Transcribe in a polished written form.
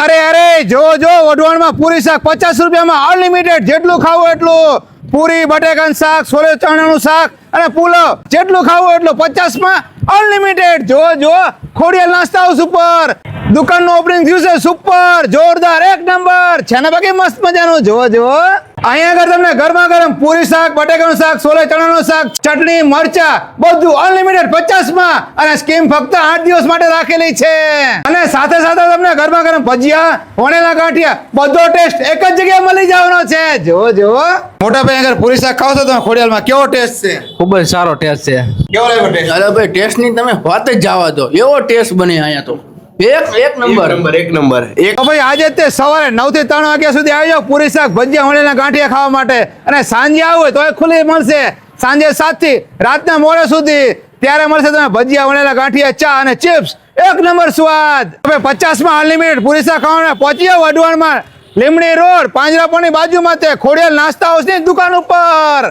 અરે અરે જો વઢવાણમાં પૂરી શાક 50 રૂપિયામાં અનલિમિટેડ, જેટલું ખાવું એટલું. પૂરી, બટેકાનું શાક, છોલે ચણાનું શાક અને પુલાવ, જેટલું ખાવું એટલું 50માં અનલિમિટેડ. જો ખોડિયાલ નાસ્તા હાઉસ ઉપર દુકાનનું ઓપનિંગ થયું છે. સુપર જોરદાર, એક નંબર છે ને બાકી મસ્ત મજાનું. જો અહીંયા આગળ તમને ગરમા ગરમ પૂરી શાક, બટેકાનું શાક, છોલે ચણાનું શાક, ચટણી, મરચા બધું અનલિમિટેડ 50માં. અને સ્કીમ ફક્ત 8 દિવસ માટે રાખેલી છે. અને સાથે તમને ગરમા ગરમ ભજીયા, વણેલા ગાંઠિયા, બધો ટેસ્ટ એક જ જગ્યાએ મળી જવાનો છે. જો મોટા ભાઈ આગળ પૂરી શાક ખાવ છો તમે ખોડિયાલમાં, કેવો ટેસ્ટ છે? ખૂબ જ સારો ટેસ્ટ છે. કેવો લાગ્યો ટેસ્ટ? અરે ભાઈ ટેસ્ટ ની તમે વાત જ જવા દો, એવો ટેસ્ટ બને અહીંયા તો એક નંબર. તો ભાઈ આજે તે સવારે 9 થી 3 વાગ્યા સુધી આવી જાવ પૂરી શાક, ભજીયા, વણેલા ગાંઠિયા ખાવા માટે. અને સાંજે આવો તો એ ખુલ્લી મળશે સાંજે 7 થી રાતના મોડે સુધી. ત્યારે મળશે તમે ભજીયા, વણેલા ગાંઠિયા, ચા અને ચિપ્સ, એક નંબર સ્વાદ. હવે 50માં અનલિમિટેડ પૂરી શાક ખાવાના પહોંચી જાવ વઢવાણમાં, લીમડી રોડ, પાંજરાપોળની બાજુમાં તે ખોડિયાલ નાસ્તા હાઉસની દુકાન ઉપર.